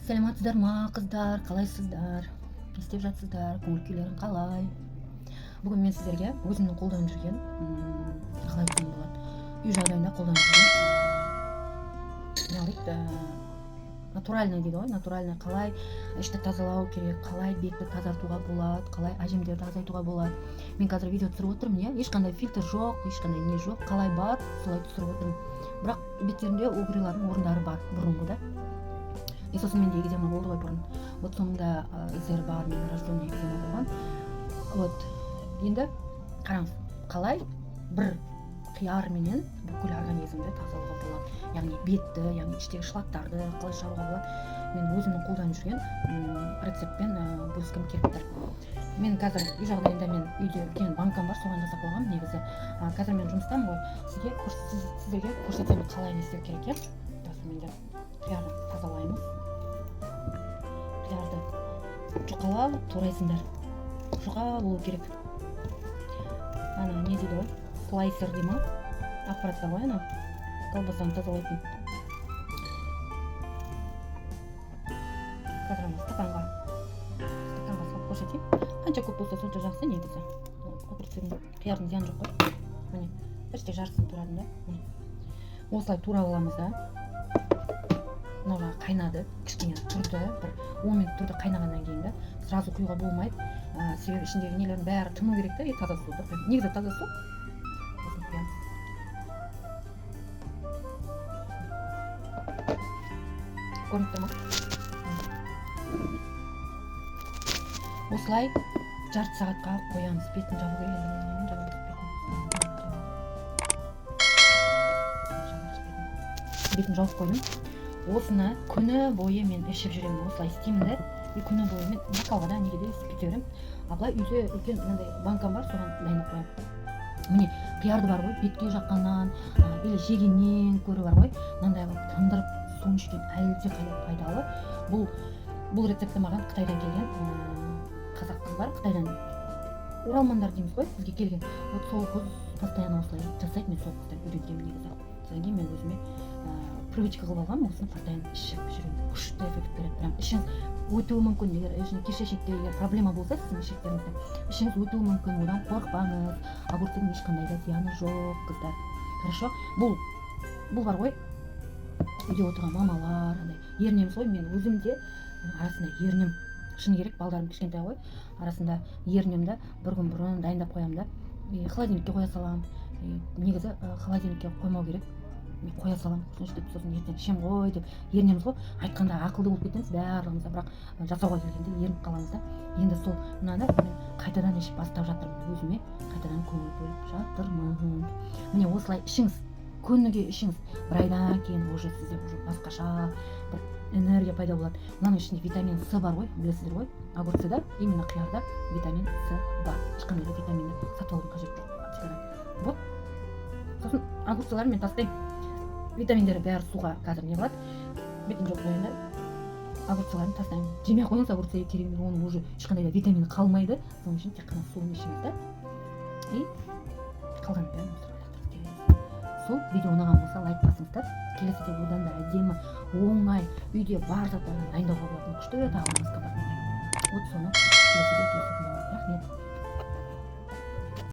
Саламатсыздар ма қыздар, қалайсыздар? Не істеп жатсыздар? Көңіл күйлерің қалай? Бүгін мен сіздерге өзімнің қолданып жүрген, қалай айтсам болады, үй жағдайында қолданып жүрген натуральный дейді ғой, натуральный қалай ішті тазалау керек, қалай бетті тазартуға болады, қалай әжімдерді азайтуға болады. Мен қазір видео түсіріп отырмын, ешқандай фильтр жоқ, ешқандай не жоқ, қалай бар, солай түсіріп отырмын. Бірақ беттерінде угрилардың орындары бар, бұрынғы да. И сосын менде экзема болды ғой бұрын. Вот сонда іздері бар, менің рожденный экзема болған. Вот енді қараңыз, қалай бір қиярменен бүкіл организмді тазалауға болады. Яғни бетті, яғни іштегі шлактарды қалай шығаруға болады. Мен өзімнің қолданып жүрген рецептпен бөліскім келіп тұр. Мен қазір үй жағдайында мен үйде үлкен банкам бар, соған жасап қойғам негізі. Қазір мен жұмыстамын ғой, сіздерге көрсетемін қалай не істеу керек, иә? Қазір менде қиярды тазалаймыз. Қиярды жұқалап турайсыңдар. Жұқа болу керек. Ана не дейді ғой? Слайсер дей ма? Аппараттар ғой ана. Колбасаны тазалайтын. Қазір ана стаканға салып көрсетейін. Қанша көп болса сонша жақсы негізі. Қиярдың зияны жоқ қой. Міне, іште жарысын турадым да. Осылай турап аламыз да. Мынау жаңа қайнады, кішкене тұрды, бір 10 минут тұрды қайнағаннан кейін да, сразу құюға болмайды. Себебі ішіндегі нелердің бәрі тыну керек та, таза суды. Негізі таза су. Көрініп тұр ма? Осылай жарты сағатқа қоямыз. Бетін жабу керек. Бетін жауып қойдым. Осыны күні бойы мен ішіп жүремін, осылай істеймін да, күні бойы мен бокалға да неге де істеп кете беремін. Абылай үйде үлкен мынандай банкам бар, соған дайындап қоямын. Міне қиярды бар ғой, бетке жаққаннан, или жегеннен көрі бар ғой, мынандай қылып тындырып суын ішкен әлдеқайда пайдалы. Бұл рецепті маған Қытайдан келген қазақ қыз бар, Қытайдан оралмандар дейміз ғой, бізге келген. Вот сол қыз постоянно осылай жасайды, мен сол қыздан үйренгенмін негізі. Содан кейін мен өзіме привычка қылып алғанмын, осыны постоянно ішіп жүремін. Күшті эффект береді. Прям ішіңіз өтуі мүмкін, егер кишечникте проблема болса, сіздің ішектеріңізде ішіңіз өтуі мүмкін, одан қорықпаңыз. Огурцтың ешқандай да зияны жоқ, қыздар. Хорошо? Бұл бар ғой, үйде отырған мамалар, ернеміз ғой, мен өзімде арасында ернем, шыны керек, балдарым кішкентай ғой, арасында ернемді бір күн бұрын дайындап қоямын да, холодильникке қоя салам. Негізі холодильникке қоймау керек, қоя салам, сосын ертең ішем ғой деп. Ернеміз ғой, айтқанда ақылды болып кетеміз барлығымызда, бірақ жасауға келгенде ерініп қаламыз да. Енді сол мынаны мен қайтадан ішіп бастап жатырмын, өзіме қайтадан көңіл бөліп жатырмын. Міне осылай ішіңіз, күніге ішіңіз, бір айдан кейін уже сізде басқаша бір энергия пайда болады. Мынаның ішінде витамин С бар ғой, білесіздер ғой, огурцда, именно қиярда витамин С бар. Ешқандай да витаминді сатып алудың қажеті жоқ аптекадан. Вот. Сосын огурцларын мен тастаймын. Витаминдері бәрі суға қазір не болады, бетін жоқ қойында огурцларын тастаймын. Жемей қойыңыз огурцы керек, оның уже ешқандай да витамины қалмайды. Соның үшін тек қана суын ішіңіз да. И қалған бәрін сол видео ұнаған болса лайк басыңыздар. Келесіде одан да әдемі, оңай, үйде бар заттардан дайындауға болатын күшті тағам басқа бар. Вот соны келесіде көрсететін болады. Рахмет.